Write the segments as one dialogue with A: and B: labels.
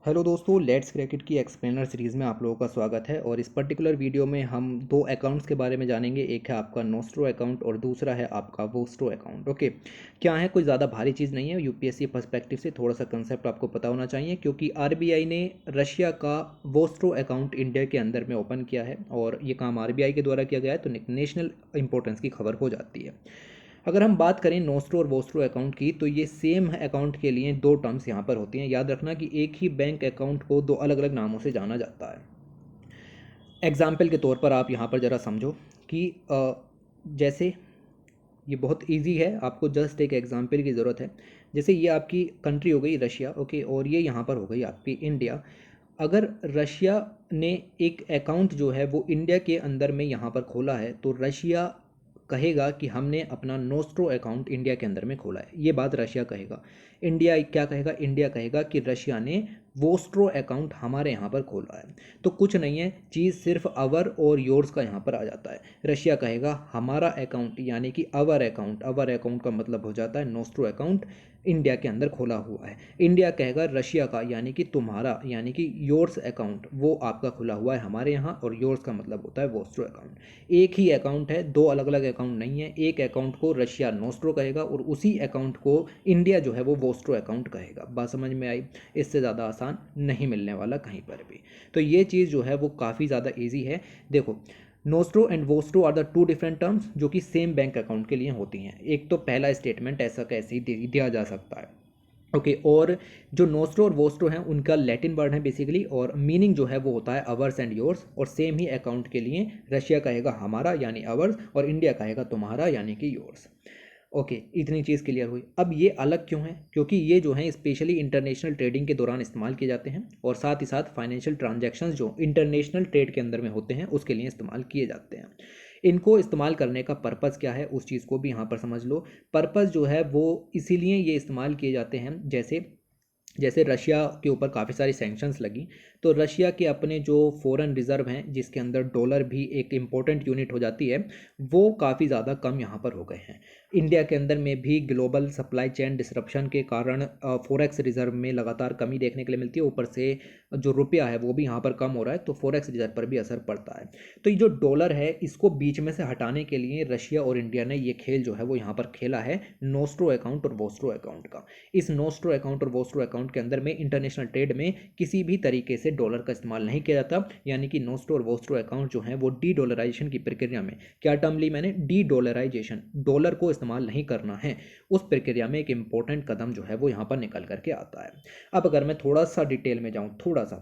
A: Hello दोस्तों, let's cricket की explainer series में आप लोगों का स्वागत है। और इस पर्टिकुलर वीडियो में हम दो अकाउंट्स के बारे में जानेंगे। एक है आपका नोस्ट्रो अकाउंट और दूसरा है आपका वोस्ट्रो अकाउंट। ओके, क्या है, कोई ज़्यादा भारी चीज़ नहीं है। यूपीएससी पर्सपेक्टिव से थोड़ा सा कंसेप्ट आपको पता होना चाहिए, क्योंकि आरबीआई ने रशिया का वोस्ट्रो अकाउंट इंडिया के अंदर में ओपन किया है और ये काम आरबीआई के द्वारा किया गया है, तो नेशनल इंपॉर्टेंस की खबर हो जाती है। अगर हम बात करें नोस्ट्रो और वोस्ट्रो अकाउंट की, तो ये सेम अकाउंट के लिए दो टर्म्स यहाँ पर होती हैं। याद रखना कि एक ही बैंक अकाउंट को दो अलग अलग नामों से जाना जाता है। एग्जाम्पल के तौर पर आप यहाँ पर ज़रा समझो कि जैसे ये बहुत इजी है, आपको जस्ट एक एग्जाम्पल की ज़रूरत है। जैसे ये आपकी कंट्री हो गई रशिया, ओके, और ये यहाँ पर हो गई आपकी इंडिया। अगर रशिया ने एक अकाउंट जो है वो इंडिया के अंदर में यहाँ पर खोला है, तो रशिया कहेगा कि हमने अपना नोस्ट्रो अकाउंट इंडिया के अंदर में खोला है। ये बात रशिया कहेगा। इंडिया क्या कहेगा? इंडिया कहेगा कि रशिया ने वोस्ट्रो अकाउंट हमारे यहाँ पर खोला है। तो कुछ नहीं है, चीज़ सिर्फ अवर और योर्स का यहाँ पर आ जाता है। रशिया कहेगा हमारा अकाउंट, यानी कि अवर अकाउंट। अवर अकाउंट का मतलब हो जाता है नोस्ट्रो अकाउंट इंडिया के अंदर खोला हुआ है। इंडिया कहेगा रशिया का, यानी कि तुम्हारा, यानी कि योर्स अकाउंट, वो आपका खुला हुआ है हमारे यहाँ, और योर्स का मतलब होता है वोस्ट्रो अकाउंट। एक ही अकाउंट है, दो अलग अलग अकाउंट नहीं है। एक अकाउंट को रशिया नोस्ट्रो कहेगा और उसी अकाउंट को इंडिया जो है वो वोस्ट्रो अकाउंट कहेगा। बात समझ में आई? इससे ज़्यादा आसान नहीं मिलने वाला कहीं पर भी। तो ये चीज़ जो है वो काफ़ी ज़्यादा ईजी है। देखो, nostro and vostro are the two different terms जो कि सेम बैंक अकाउंट के लिए होती हैं। एक तो पहला स्टेटमेंट ऐसा कैसे ही दिया जा सकता है। ओके, और जो नोस्ट्रो और वोस्ट्रो हैं उनका लैटिन वर्ड है बेसिकली, और मीनिंग जो है वो होता है अवर्स एंड योर्स। और सेम ही अकाउंट के लिए रशिया कहेगा हमारा यानी अवर्स, और इंडिया कहेगा तुम्हारा यानी कि योर्स। ओके, इतनी चीज़ क्लियर हुई। अब ये अलग क्यों है? क्योंकि ये जो हैं स्पेशली इंटरनेशनल ट्रेडिंग के दौरान इस्तेमाल किए जाते हैं, और साथ ही साथ फाइनेंशियल ट्रांजैक्शंस जो इंटरनेशनल ट्रेड के अंदर में होते हैं उसके लिए इस्तेमाल किए जाते हैं। इनको इस्तेमाल करने का पर्पज़ क्या है, उस चीज़ को भी यहाँ पर समझ लो। पर्पज़ जो है वो इसीलिए ये इस्तेमाल किए जाते हैं, जैसे जैसे रशिया के ऊपर काफ़ी सारी सैंक्शंस लगी, तो रशिया के अपने जो फॉरेन रिज़र्व हैं, जिसके अंदर डॉलर भी एक इम्पोर्टेंट यूनिट हो जाती है, वो काफ़ी ज़्यादा कम यहाँ पर हो गए हैं। इंडिया के अंदर में भी ग्लोबल सप्लाई चेन डिसरप्शन के कारण फॉरेक्स रिज़र्व में लगातार कमी देखने के लिए मिलती है। ऊपर से जो रुपया है वो भी यहाँ पर कम हो रहा है, तो फॉरेक्स रिज़र्व पर भी असर पड़ता है। तो ये जो डॉलर है, इसको बीच में से हटाने के लिए रशिया और इंडिया ने ये खेल जो है वो यहाँ पर खेला है, नोस्ट्रो अकाउंट और वोस्ट्रो अकाउंट का। इस नोस्ट्रो अकाउंट और वोस्ट्रो अकाउंट के अंदर में इंटरनेशनल ट्रेड में किसी भी तरीके से डॉलर का इस्तेमाल नहीं किया जाता, यानी कि नोस्ट्रो और वोस्ट्रो अकाउंट जो है वो डी डॉलराइजेशन की प्रक्रिया में, क्या टर्म ली मैंने? डी डॉलराइजेशन, डॉलर को इस्तेमाल नहीं करना है, उस प्रक्रिया में एक इंपॉर्टेंट कदम जो है वो यहाँ पर निकल करके आता है। अब अगर मैं थोड़ा सा डिटेल में जाऊँ, थोड़ा सा,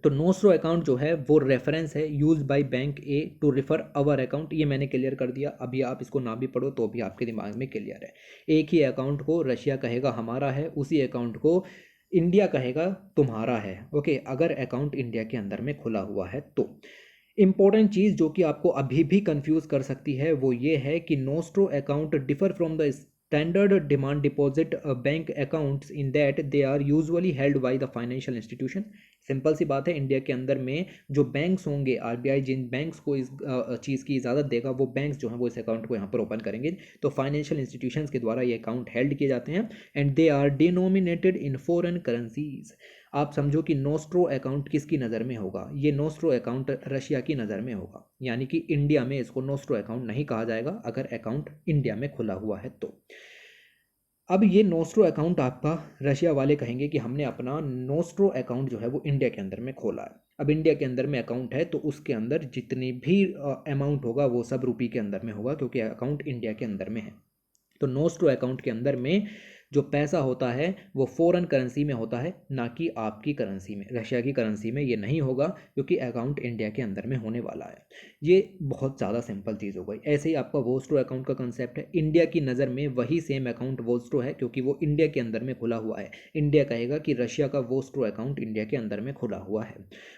A: तो नोस्ट्रो अकाउंट जो है वो रेफरेंस है use by bank A to refer our account. ये मैंने क्लियर कर दिया। अभी आप इसको ना भी पढ़ो तो भी आपके दिमाग में क्लियर है। एक ही अकाउंट को रशिया कहेगा हमारा है, उसी अकाउंट को इंडिया कहेगा तुम्हारा है। ओके, अगर अकाउंट इंडिया के अंदर में खुला हुआ है तो इंपॉर्टेंट चीज़ जो कि आपको अभी भी कंफ्यूज कर सकती है वो ये है कि nostro account differ from the standard demand deposit bank accounts in that they are usually held by the financial institution. Simple सी बात है, इंडिया के अंदर में जो बैंक्स होंगे, आरबीआई जिन बैंक्स को इस चीज़ की इजाज़त देगा, वो बैंक्स जो हैं वो इस अकाउंट को यहाँ पर ओपन करेंगे। तो फाइनेंशियल इंस्टीट्यूशंस के द्वारा ये अकाउंट हेल्ड किए जाते हैं, and they are denominated in foreign currencies. आप समझो कि नोस्ट्रो अकाउंट किसकी नज़र में होगा? ये नोस्ट्रो अकाउंट रशिया की नज़र में होगा, यानी कि इंडिया में इसको नोस्ट्रो अकाउंट नहीं कहा जाएगा अगर अकाउंट इंडिया में खुला हुआ है तो। अब ये नोस्ट्रो अकाउंट आपका, रशिया वाले कहेंगे कि हमने अपना नोस्ट्रो अकाउंट जो है वो इंडिया के अंदर में खोला है। अब इंडिया के अंदर में अकाउंट है तो उसके अंदर जितनी भी अमाउंट होगा वो सब रुपये के अंदर में होगा, क्योंकि अकाउंट इंडिया के अंदर में है। तो नोस्ट्रो अकाउंट के अंदर में जो पैसा होता है वो फॉरेन करेंसी में होता है, ना कि आपकी करेंसी में, रशिया की करेंसी में ये नहीं होगा, क्योंकि अकाउंट इंडिया के अंदर में होने वाला है। ये बहुत ज़्यादा सिंपल चीज़ हो गई। ऐसे ही आपका वोस्ट्रो अकाउंट का कंसेप्ट है। इंडिया की नज़र में वही सेम अकाउंट वोस्ट्रो है, क्योंकि वो इंडिया के अंदर में खुला हुआ है। इंडिया कहेगा कि रशिया का वोस्ट्रो अकाउंट इंडिया के अंदर में खुला हुआ है।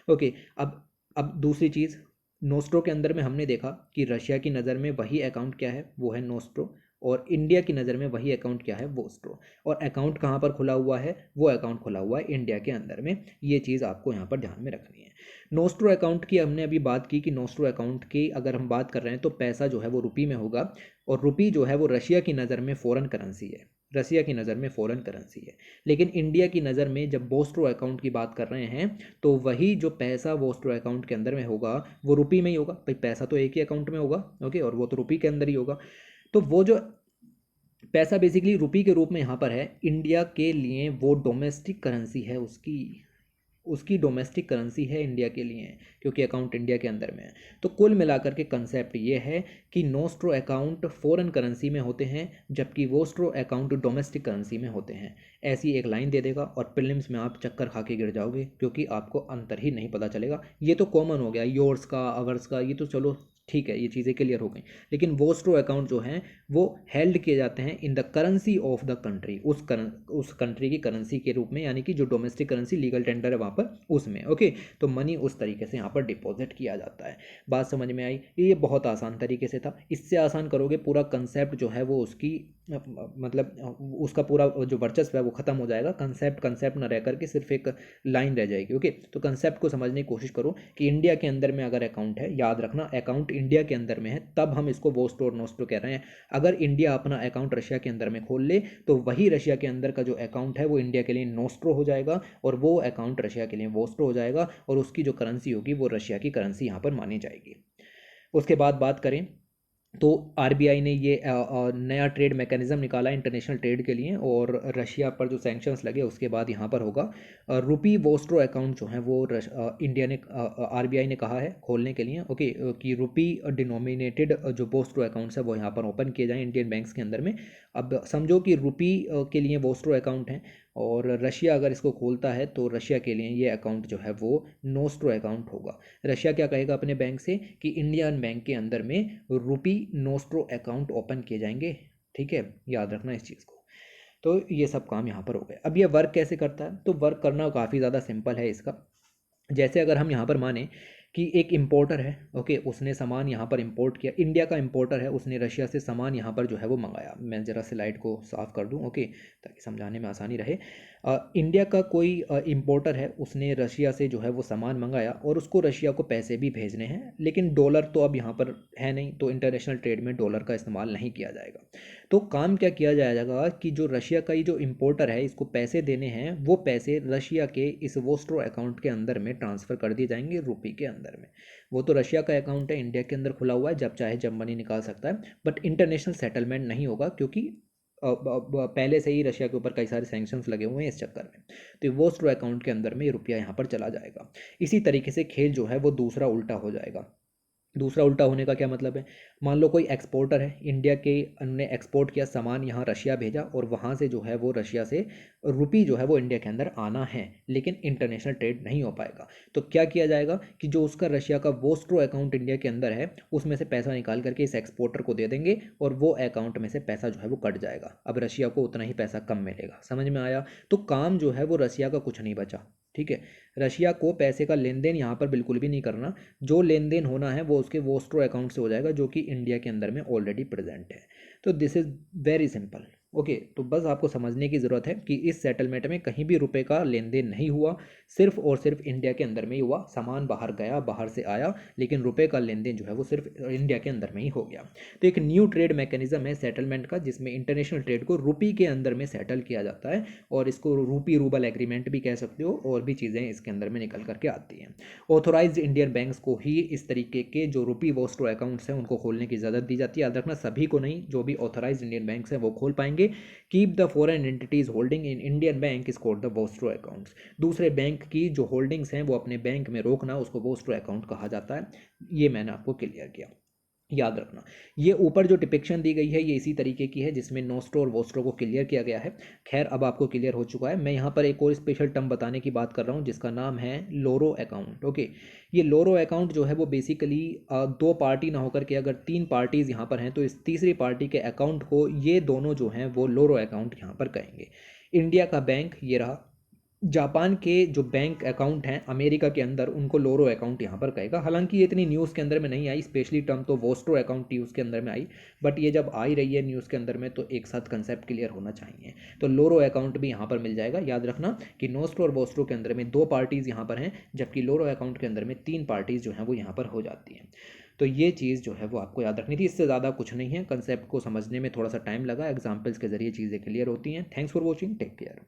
A: ओके, अब दूसरी चीज़, नोस्ट्रो के अंदर में हमने देखा कि रशिया की नज़र में वही अकाउंट क्या है, वो है नोस्ट्रो, और इंडिया की नज़र में वही अकाउंट क्या है, वोस्ट्रो। और अकाउंट कहाँ पर खुला हुआ है? वो अकाउंट खुला हुआ है इंडिया के अंदर में। ये चीज़ आपको यहाँ पर ध्यान में रखनी है। नोस्ट्रो अकाउंट की हमने अभी बात की कि नोस्ट्रो अकाउंट की अगर हम बात कर रहे हैं तो पैसा जो है वो रुपये में होगा, और रुपये जो है वो रशिया की नज़र में फॉरेन करेंसी है। रसिया की नज़र में फॉरेन करेंसी है। लेकिन इंडिया की नज़र में जब वोस्ट्रो अकाउंट की बात कर रहे हैं तो वही जो पैसा वोस्ट्रो अकाउंट के अंदर में होगा वो रुपी में ही होगा भाई, पैसा तो एक ही अकाउंट में होगा ओके, और वो तो रुपी के अंदर ही होगा। तो वो जो पैसा बेसिकली रुपी के रूप में यहाँ पर है इंडिया के लिए, वो डोमेस्टिक करेंसी है, उसकी उसकी डोमेस्टिक करेंसी है इंडिया के लिए, क्योंकि अकाउंट इंडिया के अंदर में है। तो कुल मिलाकर के कंसेप्ट ये है कि नोस्ट्रो अकाउंट फॉरेन करेंसी में होते हैं जबकि वोस्ट्रो अकाउंट डोमेस्टिक करेंसी में होते हैं। ऐसी एक लाइन दे देगा और प्रीलिम्स में आप चक्कर खा के गिर जाओगे, क्योंकि आपको अंतर ही नहीं पता चलेगा। ये तो कॉमन हो गया, योर्स का, अवर्स का, ये तो चलो ठीक है, ये चीज़ें क्लियर हो गई। लेकिन वोस्ट्रो अकाउंट जो हैं वो हेल्ड किए जाते हैं in the currency of the country, उस कंट्री की करेंसी के रूप में, यानी कि जो डोमेस्टिक करेंसी लीगल टेंडर है वहाँ पर उसमें ओके। तो मनी उस तरीके से यहाँ पर डिपॉजिट किया जाता है। बात समझ में आई? ये बहुत आसान तरीके से था। इससे आसान करोगे पूरा कंसेप्ट जो है वो उसकी मतलब उसका पूरा जो वर्चस्व है वो खत्म हो जाएगा। कंसेप्ट ना रह करके सिर्फ एक लाइन रह जाएगी ओके। तो कंसेप्ट को समझने की कोशिश करो कि इंडिया के अंदर में अगर अकाउंट है, याद रखना अकाउंट इंडिया के अंदर में है तब हम इसको वोस्ट्रो और नोस्ट्रो कह रहे हैं। अगर इंडिया अपना अकाउंट रशिया के अंदर में खोल ले तो वही रशिया के अंदर का जो अकाउंट है वो इंडिया के लिए नोस्ट्रो हो जाएगा और वो अकाउंट रशिया के लिए वोस्ट्रो हो जाएगा, और उसकी जो करेंसी होगी वो रशिया की करेंसी यहाँ पर मानी जाएगी। उसके बाद बात करें तो आरबीआई ने ये नया ट्रेड मैकेनिज्म निकाला इंटरनेशनल ट्रेड के लिए, और रशिया पर जो सैंक्शंस लगे उसके बाद यहाँ पर होगा रुपी वोस्ट्रो अकाउंट जो है वो इंडिया ने आरबीआई ने कहा है खोलने के लिए ओके, कि रुपी डिनोमिनेटेड जो वोस्ट्रो अकाउंट्स है वो यहाँ पर ओपन किए जाएँ इंडियन बैंक्स के अंदर में। अब समझो कि रुपी के लिए वोस्ट्रो अकाउंट है और रशिया अगर इसको खोलता है तो रशिया के लिए ये अकाउंट जो है वो नोस्ट्रो अकाउंट होगा। रशिया क्या कहेगा अपने बैंक से कि इंडियन बैंक के अंदर में रुपी नोस्ट्रो अकाउंट ओपन किए जाएंगे, ठीक है, याद रखना इस चीज़ को। तो ये सब काम यहाँ पर हो गए। अब ये वर्क कैसे करता है? तो वर्क करना काफ़ी ज़्यादा सिंपल है इसका। जैसे अगर हम यहाँ पर माने कि एक इम्पोर्टर है ओके, उसने सामान यहाँ पर इंपोर्ट किया, इंडिया का इम्पोर्टर है, उसने रशिया से सामान यहाँ पर जो है वो मंगाया। मैं ज़रा स्लाइड को साफ़ कर दूँ ओके, ताकि समझाने में आसानी रहे। इंडिया का कोई इम्पोर्टर है, उसने रशिया से जो है वो सामान मंगाया और उसको रशिया को पैसे भी भेजने हैं, लेकिन डॉलर तो अब यहाँ पर है नहीं, तो इंटरनेशनल ट्रेड में डॉलर का इस्तेमाल नहीं किया जाएगा। तो काम क्या किया जाएगा कि जो रशिया का ही जो इम्पोर्टर है इसको पैसे देने हैं, वो पैसे रशिया के इस वोस्ट्रो अकाउंट के अंदर में ट्रांसफ़र कर दिए जाएंगे रुपी के अंदर में। वो तो रशिया का अकाउंट है, इंडिया के अंदर खुला हुआ है, जब चाहे जब मनी निकाल सकता है, बट इंटरनेशनल सेटलमेंट नहीं होगा क्योंकि पहले से ही रशिया के ऊपर कई सारे सैंक्शंस लगे हुए हैं इस चक्कर में। तो वोस्ट्रो अकाउंट के अंदर में ये रुपया यहाँ पर चला जाएगा। इसी तरीके से खेल जो है वो दूसरा उल्टा हो जाएगा। दूसरा उल्टा होने का क्या मतलब है? मान लो कोई एक्सपोर्टर है, इंडिया के ने एक्सपोर्ट किया सामान, यहाँ रशिया भेजा और वहाँ से जो है वो रशिया से रुपी जो है वो इंडिया के अंदर आना है, लेकिन इंटरनेशनल ट्रेड नहीं हो पाएगा। तो क्या किया जाएगा कि जो उसका रशिया का वोस्ट्रो अकाउंट इंडिया के अंदर है उसमें से पैसा निकाल करके इस एक्सपोर्टर को दे देंगे और वो अकाउंट में से पैसा जो है वो कट जाएगा। अब रशिया को उतना ही पैसा कम मिलेगा। समझ में आया? तो काम जो है वो रशिया का कुछ नहीं बचा, ठीक है। रशिया को पैसे का लेन देन यहाँ पर बिल्कुल भी नहीं करना। जो लेन देन होना है वो उसके वोस्ट्रो अकाउंट से हो जाएगा जो कि इंडिया के अंदर में ऑलरेडी प्रेजेंट है। तो this is very simple okay. तो बस आपको समझने की ज़रूरत है कि इस सेटलमेंट में कहीं भी रुपए का लेन देन नहीं हुआ, सिर्फ और सिर्फ इंडिया के अंदर में ही हुआ। सामान बाहर गया, बाहर से आया, लेकिन रुपए का लेन देन जो है वो सिर्फ इंडिया के अंदर में ही हो गया। तो एक न्यू ट्रेड मैकेनिज्म है सेटलमेंट का, जिसमें इंटरनेशनल ट्रेड को रुपी के अंदर में सेटल किया जाता है, और इसको रूपी रूबल एग्रीमेंट भी कह सकते हो, और भी चीज़ें इसके अंदर में निकल करके आती हैं। ऑथोराइज्ड इंडियन बैंक्स को ही इस तरीके के जो रुपी वोस्ट्रो अकाउंट्स हैं उनको खोलने की इजाज़त दी जाती है। याद रखना सभी को नहीं, जो भी ऑथोराइज्ड इंडियन बैंक्स हैं वो खोल पाएंगे। Keep the foreign entities holding in Indian bank is called the vostro accounts. दूसरे बैंक की जो होल्डिंग्स हैं वो अपने बैंक में रोकना, उसको वोस्ट्रो अकाउंट कहा जाता है। ये मैंने आपको क्लियर किया, याद रखना। ये ऊपर जो डिपिक्शन दी गई है ये इसी तरीके की है जिसमें नोस्ट्रो और वोस्ट्रो को क्लियर किया गया है। खैर अब आपको क्लियर हो चुका है। मैं यहाँ पर एक और स्पेशल टर्म बताने की बात कर रहा हूँ जिसका नाम है लोरो अकाउंट ओके। ये लोरो अकाउंट जो है वो बेसिकली दो पार्टी ना होकर के अगर तीन पार्टीज़ यहाँ पर हैं तो इस तीसरी पार्टी के अकाउंट को ये दोनों जो हैं वो लोरो अकाउंट यहाँ पर कहेंगे। इंडिया का बैंक ये रहा, जापान के जो बैंक अकाउंट हैं अमेरिका के अंदर उनको लोरो अकाउंट यहाँ पर कहेगा। हालांकि ये इतनी न्यूज़ के अंदर में नहीं आई, स्पेशली टर्म तो वोस्ट्रो अकाउंट न्यूज़ के अंदर में आई, बट ये जब आई रही है न्यूज़ के अंदर में तो एक साथ कंसेप्ट क्लियर होना चाहिए। तो लोरो अकाउंट भी यहाँ पर मिल जाएगा। याद रखना कि नोस्ट्रो और वोस्ट्रो के अंदर में दो पार्टीज़ यहाँ पर हैं, जबकि लोरो अकाउंट के अंदर में तीन पार्टीज़ जो हैं वो यहाँ पर हो जाती हैं। तो ये चीज़ जो है वो आपको याद रखनी थी, इससे ज़्यादा कुछ नहीं है। कंसेप्ट को समझने में थोड़ा सा टाइम लगा, एग्जाम्पल्स के जरिए चीज़ें क्लियर होती हैं। Thanks for watching, take care.